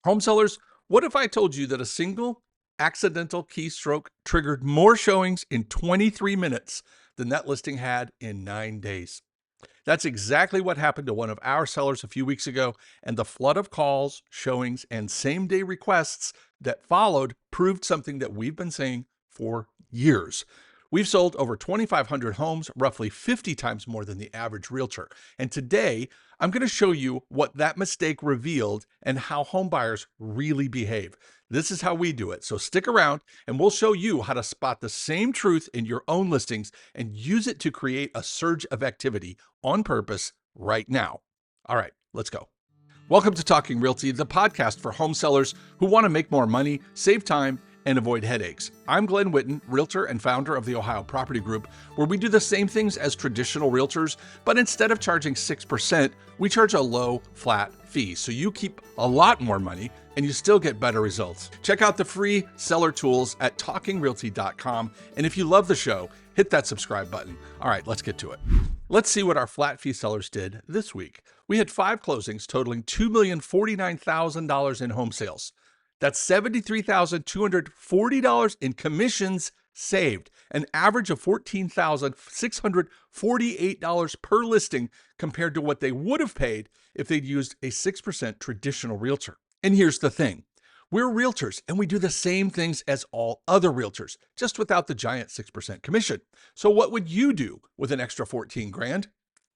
Home sellers, what if I told you that a single accidental keystroke triggered more showings in 23 minutes than that listing had in 9 days? That's exactly what happened to one of our sellers a few weeks ago, and the flood of calls, showings, and same day requests that followed proved something that we've been saying for years. We've sold over 2,500 homes, roughly 50 times more than the average realtor. And today, I'm going to show you what that mistake revealed and how home buyers really behave. This is how we do it. So stick around and we'll show you how to spot the same truth in your own listings and use it to create a surge of activity on purpose right now. All right, let's go. Welcome to Talking Realty, the podcast for home sellers who want to make more money, save time, and avoid headaches. I'm Glen, realtor and founder of the Ohio Property Group, where we do the same things as traditional realtors, but instead of charging 6%, we charge a low, flat fee. So you keep a lot more money and you still get better results. Check out the free seller tools at talkingrealty.com. And if you love the show, hit that subscribe button. All right, let's get to it. Let's see what our flat fee sellers did this week. We had 5 closings totaling $2,049,000 in home sales. That's $73,240 in commissions saved, an average of $14,648 per listing compared to what they would have paid if they'd used a 6% traditional realtor. And here's the thing. We're realtors and we do the same things as all other realtors, just without the giant 6% commission. So what would you do with an extra 14 grand?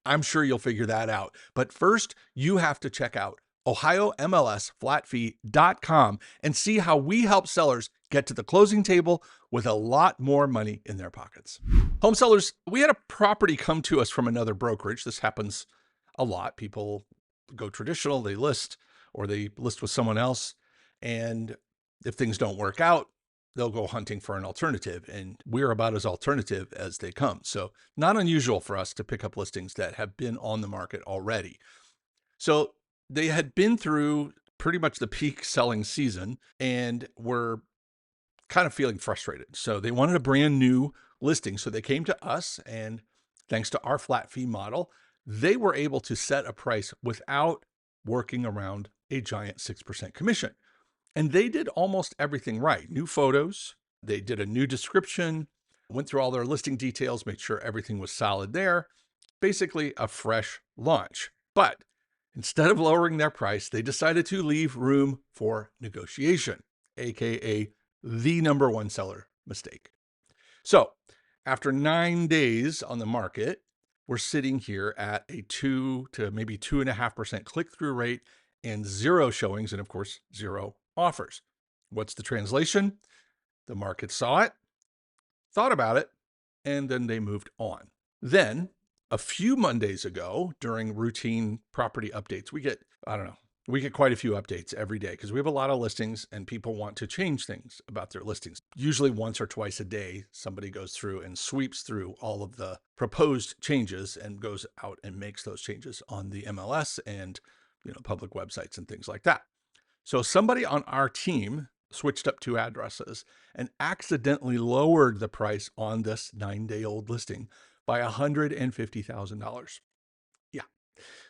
I'm sure you'll figure that out. But first, you have to check out OhioMLSFlatFee.com and see how we help sellers get to the closing table with a lot more money in their pockets. Home sellers, we had a property come to us from another brokerage. This happens a lot. People go traditional, they list, or they list with someone else. And if things don't work out, they'll go hunting for an alternative. And we're about as alternative as they come. So not unusual for us to pick up listings that have been on the market already. So they had been through pretty much the peak selling season and were kind of feeling frustrated. So they wanted a brand new listing. So they came to us, and thanks to our flat fee model, they were able to set a price without working around a giant 6% commission. And they did almost everything right. New photos, they did a new description, went through all their listing details, made sure everything was solid there. Basically a fresh launch. But instead of lowering their price, they decided to leave room for negotiation, aka the number one seller mistake. So after 9 days on the market, we're sitting here at a 2 to maybe 2.5% click-through rate and 0 showings, and of course, 0 offers. What's the translation? The market saw it, thought about it, and then they moved on. Then a few Mondays ago, during routine property updates, we get quite a few updates every day because we have a lot of listings and people want to change things about their listings. Usually once or twice a day, somebody goes through and sweeps through all of the proposed changes and goes out and makes those changes on the MLS and public websites and things like that. So somebody on our team switched up 2 addresses and accidentally lowered the price on this 9-day-old listing by $150,000. Yeah.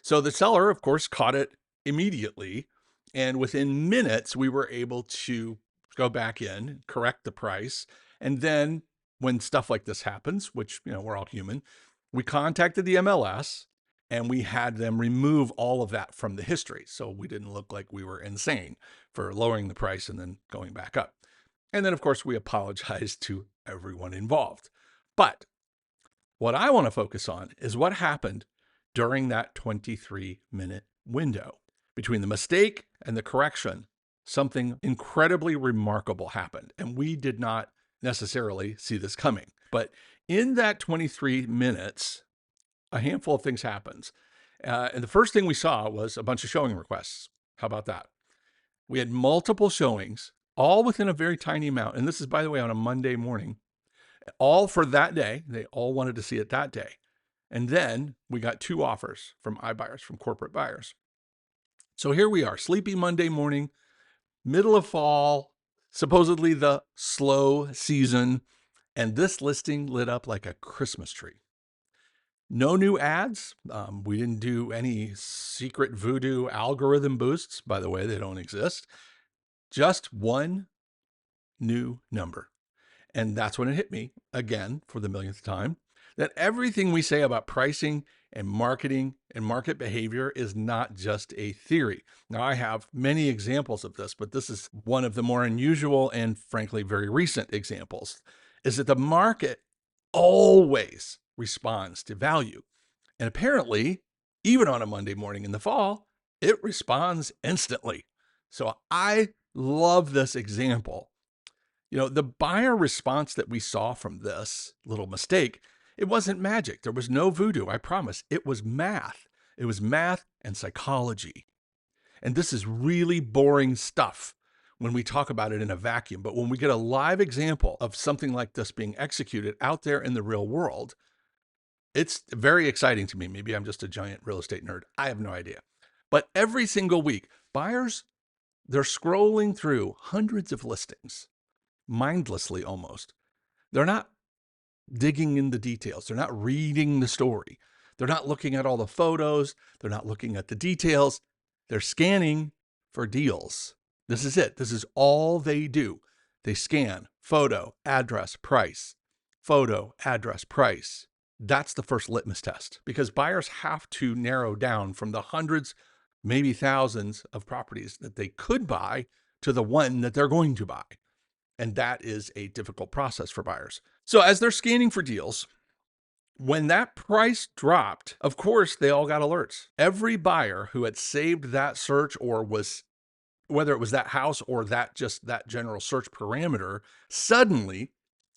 So the seller, of course, caught it immediately. And within minutes, we were able to go back in, correct the price. And then when stuff like this happens, which, we're all human, we contacted the MLS and we had them remove all of that from the history. So we didn't look like we were insane for lowering the price and then going back up. And then, of course, we apologized to everyone involved. But what I want to focus on is what happened during that 23-minute window. Between the mistake and the correction, something incredibly remarkable happened, and we did not necessarily see this coming. But in that 23 minutes, a handful of things happened. And the first thing we saw was a bunch of showing requests. How about that? We had multiple showings, all within a very tiny amount. And this is, by the way, on a Monday morning. All for that day. They all wanted to see it that day. And then we got 2 offers from iBuyers, from corporate buyers. So here we are, sleepy Monday morning, middle of fall, supposedly the slow season, and this listing lit up like a Christmas tree. No new ads. We didn't do any secret voodoo algorithm boosts. By the way, they don't exist. Just one new number. And that's when it hit me again for the millionth time that everything we say about pricing and marketing and market behavior is not just a theory. Now, I have many examples of this, but this is one of the more unusual and frankly very recent examples, is that the market always responds to value. And apparently, even on a Monday morning in the fall, it responds instantly. So I love this example. The buyer response that we saw from this little mistake, it wasn't magic. There was no voodoo, I promise. It was math. It was math and psychology. And this is really boring stuff when we talk about it in a vacuum. But when we get a live example of something like this being executed out there in the real world, it's very exciting to me. Maybe I'm just a giant real estate nerd. I have no idea. But every single week, buyers, they're scrolling through hundreds of listings mindlessly almost. They're not digging in the details. They're not reading the story. They're not looking at all the photos. They're not looking at the details. They're scanning for deals. This is it. This is all they do. They scan photo, address, price, photo, address, price. That's the first litmus test because buyers have to narrow down from the hundreds, maybe thousands of properties that they could buy to the one that they're going to buy. And that is a difficult process for buyers. So as they're scanning for deals, when that price dropped, of course, they all got alerts. Every buyer who had saved that search or was, whether it was that house or that general search parameter, suddenly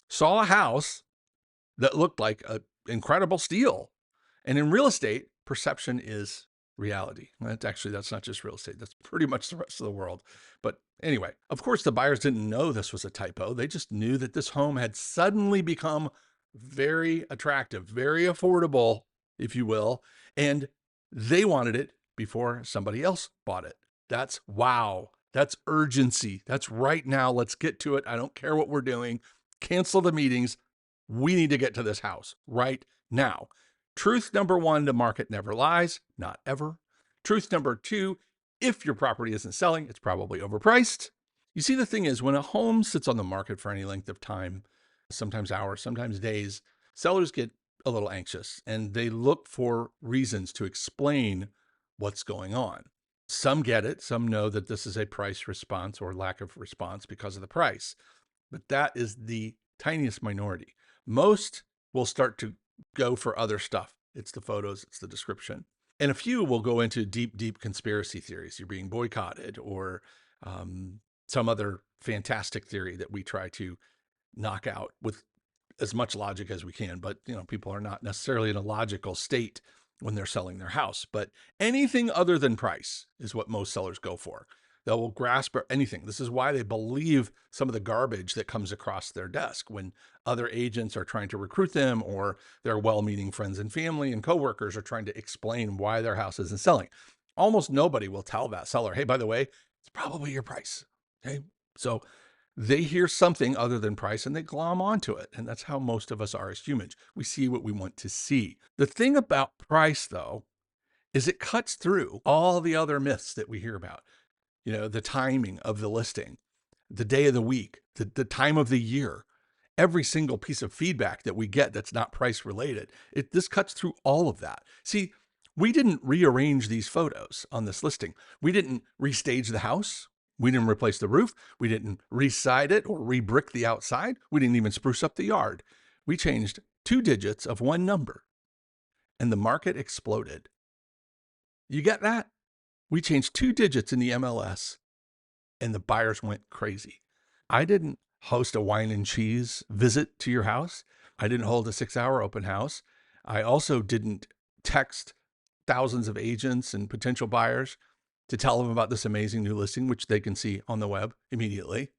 saw a house that looked like an incredible steal. And in real estate, perception is reality. That's not just real estate. That's pretty much the rest of the world. But anyway, of course, the buyers didn't know this was a typo. They just knew that this home had suddenly become very attractive, very affordable, if you will. And they wanted it before somebody else bought it. That's wow. That's urgency. That's right now. Let's get to it. I don't care what we're doing. Cancel the meetings. We need to get to this house right now. Truth number one, the market never lies, not ever. Truth number two, if your property isn't selling, it's probably overpriced. You see, the thing is, when a home sits on the market for any length of time, sometimes hours, sometimes days, sellers get a little anxious and they look for reasons to explain what's going on. Some get it. Some know that this is a price response or lack of response because of the price. But that is the tiniest minority. Most will start to go for other stuff. It's the photos, it's the description. And a few will go into deep, deep conspiracy theories. You're being boycotted or some other fantastic theory that we try to knock out with as much logic as we can. But, people are not necessarily in a logical state when they're selling their house. But anything other than price is what most sellers go for. They will grasp anything. This is why they believe some of the garbage that comes across their desk when other agents are trying to recruit them or their well-meaning friends and family and coworkers are trying to explain why their house isn't selling. Almost nobody will tell that seller, hey, by the way, it's probably your price. Okay. So they hear something other than price and they glom onto it. And that's how most of us are as humans. We see what we want to see. The thing about price, though, is it cuts through all the other myths that we hear about. The timing of the listing, the day of the week, the time of the year, every single piece of feedback that we get that's not price related. This cuts through all of that. See, we didn't rearrange these photos on this listing. We didn't restage the house. We didn't replace the roof. We didn't re-side it or re-brick the outside. We didn't even spruce up the yard. We changed 2 digits of one number and the market exploded. You get that? We changed 2 digits in the MLS and the buyers went crazy. I didn't host a wine and cheese visit to your house. I didn't hold a 6-hour open house. I also didn't text thousands of agents and potential buyers to tell them about this amazing new listing, which they can see on the web immediately.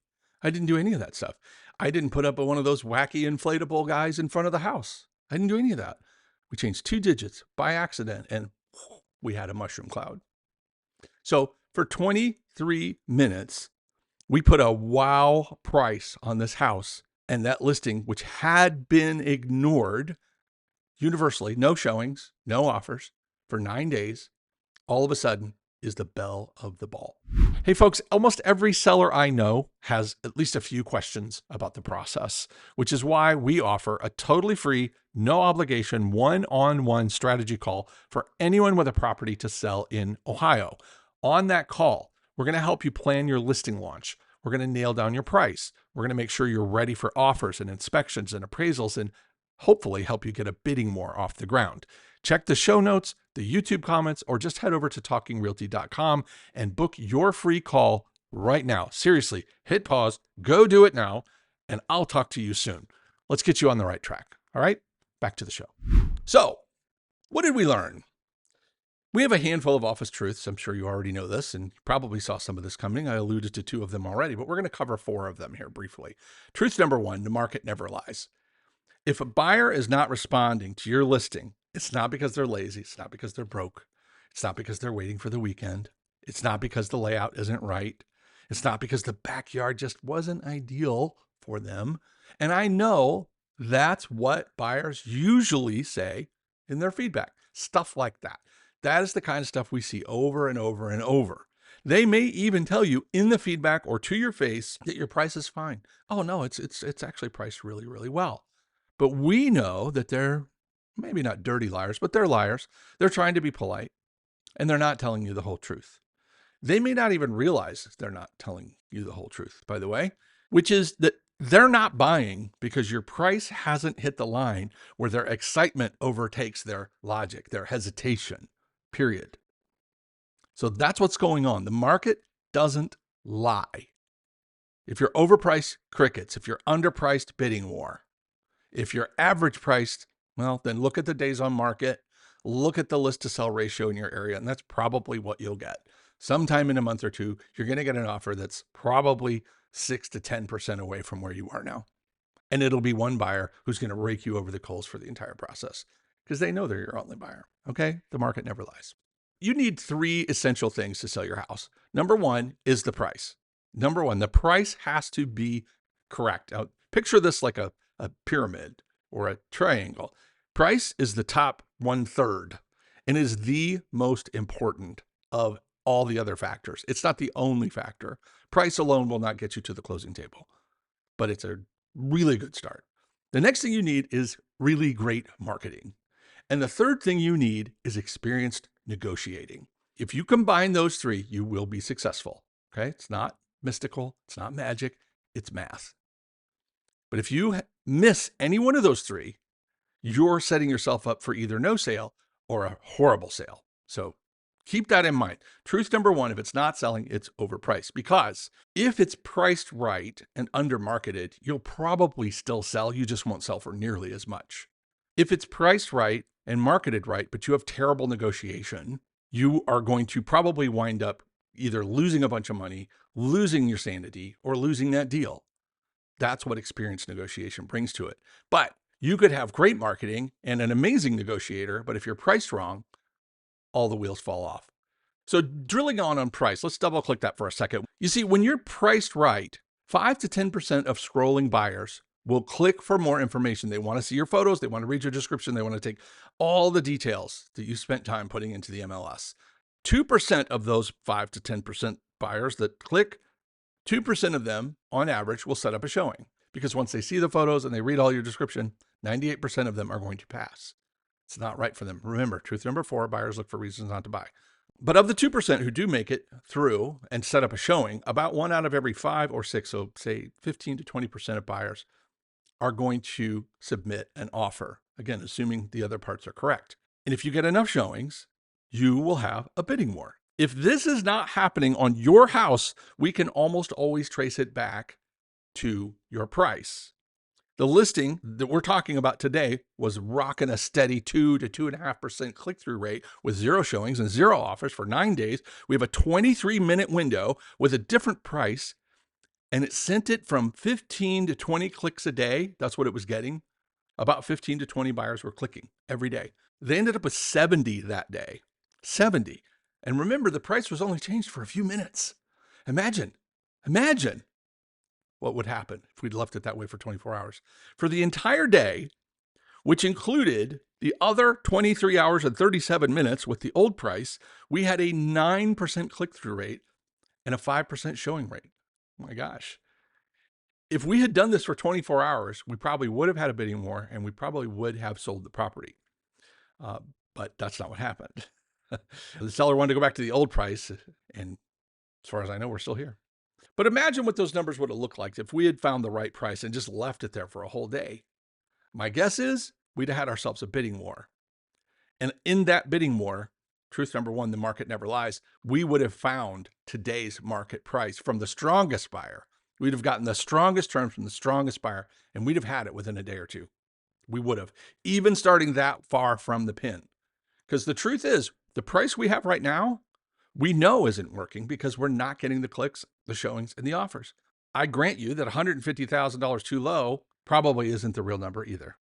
I didn't do any of that stuff. I didn't put up one of those wacky inflatable guys in front of the house. I didn't do any of that. We changed 2 digits by accident and we had a mushroom cloud. So for 23 minutes, we put a wow price on this house, and that listing, which had been ignored, universally, no showings, no offers for 9 days, all of a sudden is the belle of the ball. Hey folks, almost every seller I know has at least a few questions about the process, which is why we offer a totally free, no obligation, one-on-one strategy call for anyone with a property to sell in Ohio. On that call, we're going to help you plan your listing launch. We're going to nail down your price. We're going to make sure you're ready for offers and inspections and appraisals and hopefully help you get a bidding war off the ground. Check the show notes, the YouTube comments, or just head over to talkingrealty.com and book your free call right now. Seriously, hit pause, go do it now, and I'll talk to you soon. Let's get you on the right track. All right, back to the show. So, what did we learn? We have a handful of office truths. I'm sure you already know this and probably saw some of this coming. I alluded to 2 of them already, but we're going to cover 4 of them here briefly. Truth number 1, the market never lies. If a buyer is not responding to your listing, it's not because they're lazy. It's not because they're broke. It's not because they're waiting for the weekend. It's not because the layout isn't right. It's not because the backyard just wasn't ideal for them. And I know that's what buyers usually say in their feedback. Stuff like that. That is the kind of stuff we see over and over and over. They may even tell you in the feedback or to your face that your price is fine. Oh no, it's actually priced really, really well. But we know that they're maybe not dirty liars, but they're liars. They're trying to be polite, and they're not telling you the whole truth. They may not even realize they're not telling you the whole truth, by the way, which is that they're not buying because your price hasn't hit the line where their excitement overtakes their logic, their hesitation, period. So that's what's going on. The market doesn't lie. If you're overpriced, crickets. If you're underpriced, bidding war. If you're average priced, well, then look at the days on market, look at the list to sell ratio in your area, and that's probably what you'll get. Sometime in a month or 2, you're going to get an offer that's probably 6 to 10% away from where you are now. And it'll be one buyer who's going to rake you over the coals for the entire process because they know they're your only buyer. Okay? The market never lies. You need 3 essential things to sell your house. Number 1 is the price. Number 1, the price has to be correct. Now, picture this like a pyramid or a triangle. Price is the top 1/3 and is the most important of all the other factors. It's not the only factor. Price alone will not get you to the closing table, but it's a really good start. The next thing you need is really great marketing. And the third thing you need is experienced negotiating. If you combine those 3, you will be successful. Okay? It's not mystical. It's not magic. It's math. But if you miss any one of those 3, you're setting yourself up for either no sale or a horrible sale. So keep that in mind. Truth number 1, if it's not selling, it's overpriced. Because if it's priced right and undermarketed, you'll probably still sell. You just won't sell for nearly as much. If it's priced right and marketed right, but you have terrible negotiation, you are going to probably wind up either losing a bunch of money, losing your sanity, or losing that deal. That's what experienced negotiation brings to it. But you could have great marketing and an amazing negotiator, but if you're priced wrong, all the wheels fall off. So drilling on price, let's double click that for a second. You see, when you're priced right, 5 to 10% of scrolling buyers will click for more information. They want to see your photos. They want to read your description. They want to take all the details that you spent time putting into the MLS. 2% of those 5 to 10% buyers that click, 2% of them, on average, will set up a showing because once they see the photos and they read all your description, 98% of them are going to pass. It's not right for them. Remember, truth number 4, buyers look for reasons not to buy. But of the 2% who do make it through and set up a showing, about 1 out of every 5 or 6, so say 15 to 20% of buyers are going to submit an offer. Again, assuming the other parts are correct. And if you get enough showings, you will have a bidding war. If this is not happening on your house, we can almost always trace it back to your price. The listing that we're talking about today was rocking a steady 2 to 2.5% click-through rate with 0 showings and 0 offers for 9 days. We have a 23-minute window with a different price, and it sent it from 15 to 20 clicks a day. That's what it was getting. About 15 to 20 buyers were clicking every day. They ended up with 70 that day. 70. And remember, the price was only changed for a few minutes. Imagine what would happen if we'd left it that way for 24 hours. For the entire day, which included the other 23 hours and 37 minutes with the old price. We had a 9% click-through rate and a 5% showing rate. Oh my gosh. If we had done this for 24 hours, we probably would have had a bidding war and we probably would have sold the property. But that's not what happened. The seller wanted to go back to the old price, and as far as I know, we're still here. But imagine what those numbers would have looked like if we had found the right price and just left it there for a whole day. My guess is we'd have had ourselves a bidding war. And in that bidding war, truth number one, the market never lies, we would have found today's market price from the strongest buyer. We'd have gotten the strongest terms from the strongest buyer, and we'd have had it within a day or two. We would have, even starting that far from the pin. Because the truth is, the price we have right now, we know isn't working because we're not getting the clicks, the showings, and the offers. I grant you that $150,000 too low probably isn't the real number either,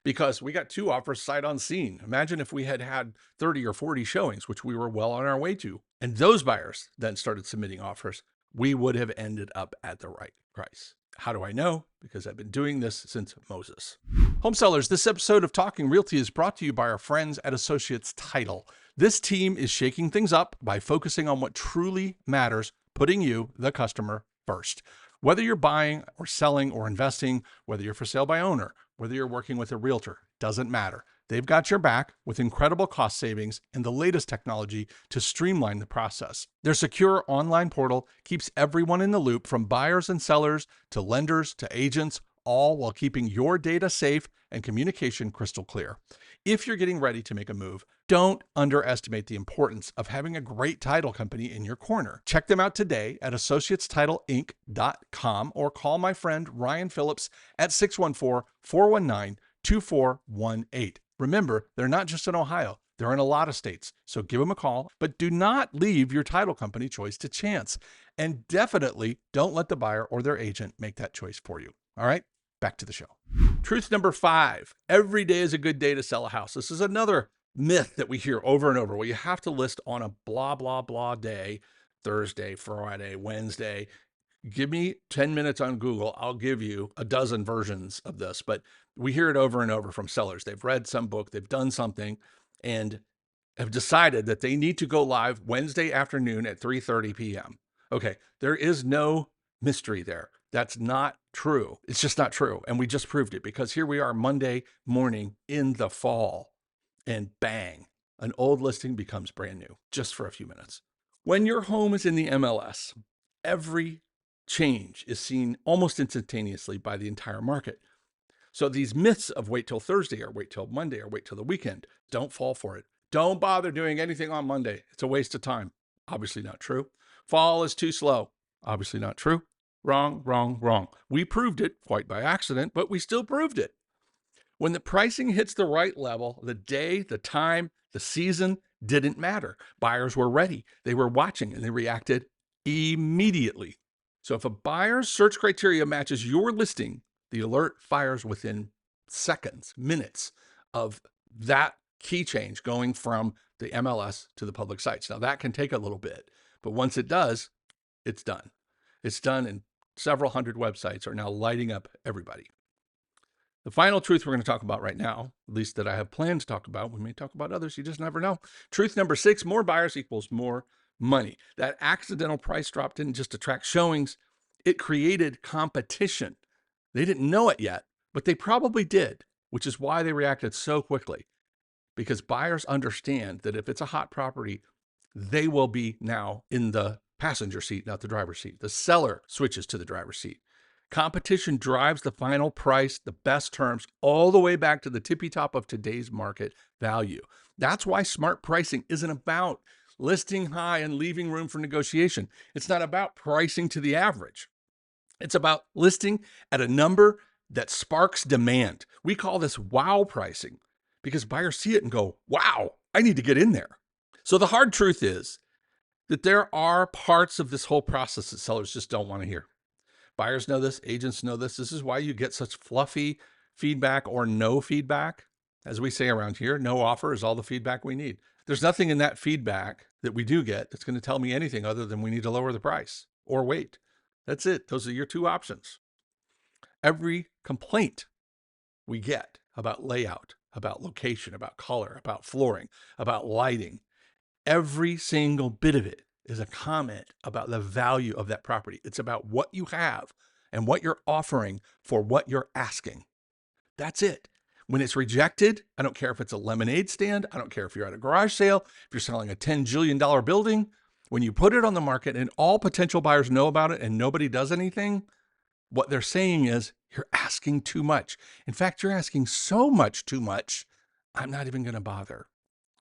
because we got 2 offers sight unseen. Imagine if we had had 30 or 40 showings, which we were well on our way to, and those buyers then started submitting offers, we would have ended up at the right price. How do I know? Because I've been doing this since Moses. Home sellers, this episode of Talking Realty is brought to you by our friends at Associates Title. This team is shaking things up by focusing on what truly matters, putting you, the customer, first. Whether you're buying or selling or investing, whether you're for sale by owner, whether you're working with a realtor, doesn't matter. They've got your back with incredible cost savings and the latest technology to streamline the process. Their secure online portal keeps everyone in the loop, from buyers and sellers to lenders to agents, all while keeping your data safe and communication crystal clear. If you're getting ready to make a move, don't underestimate the importance of having a great title company in your corner. Check them out today at associatestitleinc.com or call my friend Ryan Phillips at 614-419-2418. Remember, they're not just in Ohio, they're in a lot of states. So give them a call, but do not leave your title company choice to chance. And definitely don't let the buyer or their agent make that choice for you. All right, back to the show. Truth number 5, every day is a good day to sell a house. This is another myth that we hear over and over. Well, you have to list on a blah, blah, blah day, Thursday, Friday, Wednesday. Give me 10 minutes on Google. I'll give you a dozen versions of this, but we hear it over and over from sellers. They've read some book, they've done something, and have decided that they need to go live Wednesday afternoon at 3:30 p.m. Okay, there is no mystery there. That's not true. It's just not true. And we just proved it, because here we are Monday morning in the fall, and bang, an old listing becomes brand new just for a few minutes. When your home is in the MLS, every change is seen almost instantaneously by the entire market. So these myths of wait till Thursday or wait till Monday or wait till the weekend, don't fall for it. Don't bother doing anything on Monday. It's a waste of time. Obviously not true. Fall is too slow. Obviously not true. Wrong, wrong, wrong. We proved it quite by accident, but we still proved it. When the pricing hits the right level, the day, the time, the season didn't matter. Buyers were ready. They were watching, and they reacted immediately. So if a buyer's search criteria matches your listing, the alert fires within seconds, minutes of that key change going from the MLS to the public sites. Now that can take a little bit, but once it does, it's done. It's done, and several hundred websites are now lighting up everybody. The final truth we're going to talk about right now, at least that I have planned to talk about, we may talk about others, you just never know. Truth number 6, more buyers equals more money. That accidental price drop didn't just attract showings, it created competition. They didn't know it yet, but they probably did, which is why they reacted so quickly. Because buyers understand that if it's a hot property, they will be now in the passenger seat, not the driver's seat. The seller switches to the driver's seat. Competition drives the final price, the best terms, all the way back to the tippy top of today's market value. That's why smart pricing isn't about listing high and leaving room for negotiation. It's not about pricing to the average. It's about listing at a number that sparks demand. We call this wow pricing, because buyers see it and go, wow, I need to get in there. So the hard truth is that there are parts of this whole process that sellers just don't want to hear. Buyers know this, agents know this. This is why you get such fluffy feedback or no feedback. As we say around here, no offer is all the feedback we need. There's nothing in that feedback that we do get that's going to tell me anything other than we need to lower the price or wait. That's it. Those are your 2 options. Every complaint we get about layout, about location, about color, about flooring, about lighting. Every single bit of it is a comment about the value of that property. It's about what you have and what you're offering for what you're asking. That's it. When it's rejected, I don't care if it's a lemonade stand. I don't care if you're at a garage sale, if you're selling a $10 jillion building. When you put it on the market and all potential buyers know about it and nobody does anything, what they're saying is you're asking too much. In fact, you're asking so much too much, I'm not even going to bother.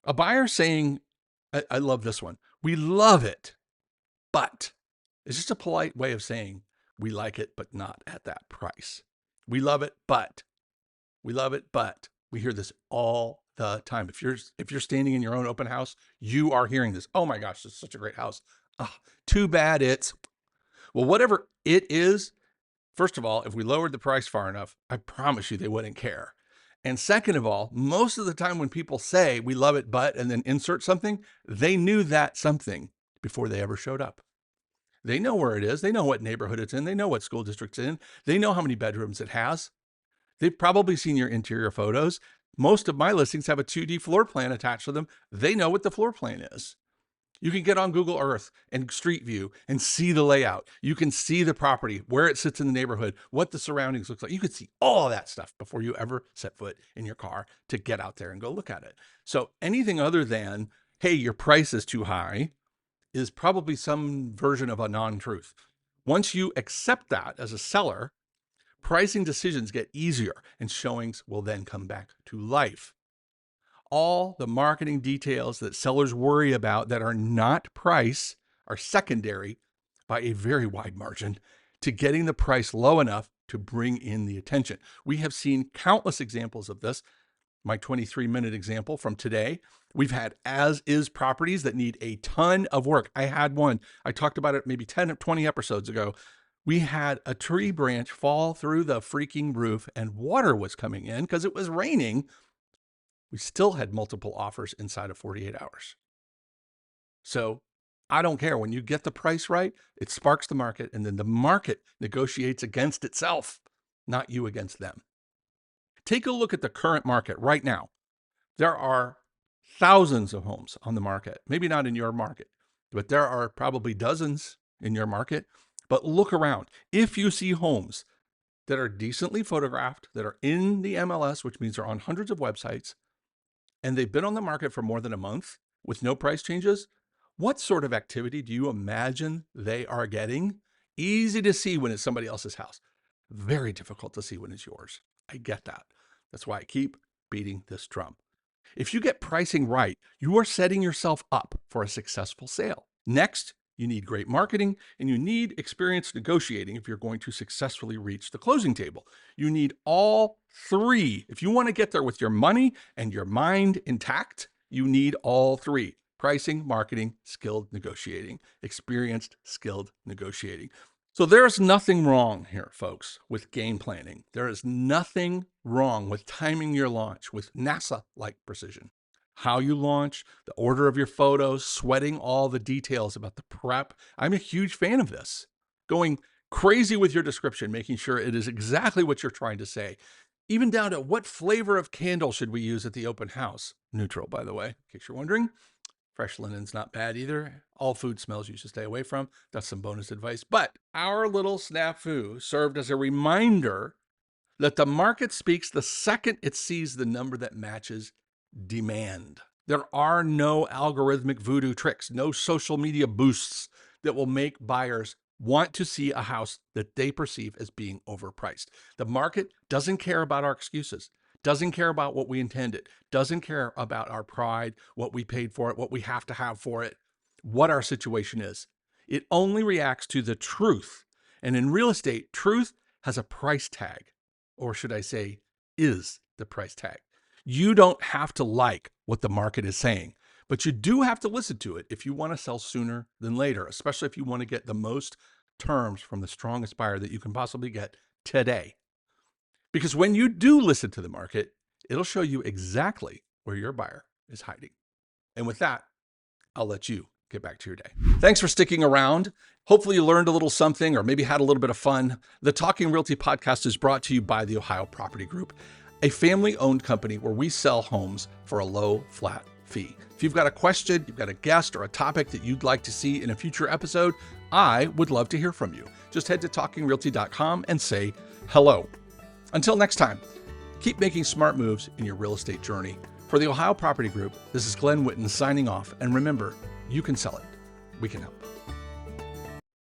A buyer saying, I love this one. We love it, but it's just a polite way of saying we like it, but not at that price. We love it, but we love it, but we hear this all the time. If you're standing in your own open house, you are hearing this. Oh my gosh, this is such a great house. Too bad it's, well, whatever it is. First of all, if we lowered the price far enough, I promise you they wouldn't care. And second of all, most of the time when people say we love it, but, and then insert something, they knew that something before they ever showed up. They know where it is. They know what neighborhood it's in. They know what school district it's in. They know how many bedrooms it has. They've probably seen your interior photos. Most of my listings have a 2D floor plan attached to them. They know what the floor plan is. You can get on Google Earth and Street View and see the layout. You can see the property, where it sits in the neighborhood, what the surroundings look like. You can see all of that stuff before you ever set foot in your car to get out there and go look at it. So anything other than, hey, your price is too high, is probably some version of a non-truth. Once you accept that as a seller, pricing decisions get easier and showings will then come back to life. All the marketing details that sellers worry about that are not price are secondary by a very wide margin to getting the price low enough to bring in the attention. We have seen countless examples of this. My 23-minute example from today, we've had as-is properties that need a ton of work. I had one, I talked about it maybe 10 or 20 episodes ago. We had a tree branch fall through the freaking roof and water was coming in because it was raining. We still had multiple offers inside of 48 hours. So I don't care. When you get the price right, it sparks the market, and then the market negotiates against itself, not you against them. Take a look at the current market right now. There are thousands of homes on the market, maybe not in your market, but there are probably dozens in your market. But look around. If you see homes that are decently photographed, that are in the MLS, which means they're on hundreds of websites, and they've been on the market for more than a month with no price changes, what sort of activity do you imagine they are getting? Easy to see when it's somebody else's house. Very difficult to see when it's yours. I get that. That's why I keep beating this drum. If you get pricing right, you are setting yourself up for a successful sale. Next, you need great marketing and you need experience negotiating if you're going to successfully reach the closing table. You need all three. If you want to get there with your money and your mind intact, you need all three: pricing, marketing, skilled negotiating, experienced, skilled negotiating. So there's nothing wrong here, folks, with game planning. There is nothing wrong with timing your launch with NASA-like precision. How you launch, the order of your photos, sweating all the details about the prep. I'm a huge fan of this. Going crazy with your description, making sure it is exactly what you're trying to say. Even down to what flavor of candle should we use at the open house? Neutral, by the way, in case you're wondering. Fresh linen's not bad either. All food smells you should stay away from. That's some bonus advice. But our little snafu served as a reminder that the market speaks the second it sees the number that matches demand. There are no algorithmic voodoo tricks, no social media boosts that will make buyers want to see a house that they perceive as being overpriced. The market doesn't care about our excuses, doesn't care about what we intended, doesn't care about our pride, what we paid for it, what we have to have for it, what our situation is. It only reacts to the truth. And in real estate, truth has a price tag, or should I say, is the price tag. You don't have to like what the market is saying, but you do have to listen to it if you want to sell sooner than later, especially if you want to get the most terms from the strongest buyer that you can possibly get today. Because when you do listen to the market, it'll show you exactly where your buyer is hiding. And with that, I'll let you get back to your day. Thanks for sticking around. Hopefully you learned a little something or maybe had a little bit of fun. The Talking Realty podcast is brought to you by the Ohio Property Group. a family-owned company where we sell homes for a low, flat fee. If you've got a question, you've got a guest or a topic that you'd like to see in a future episode, I would love to hear from you. Just head to talkingrealty.com and say hello. Until next time, keep making smart moves in your real estate journey. For the Ohio Property Group, this is Glen Witten signing off. And remember, you can sell it. We can help.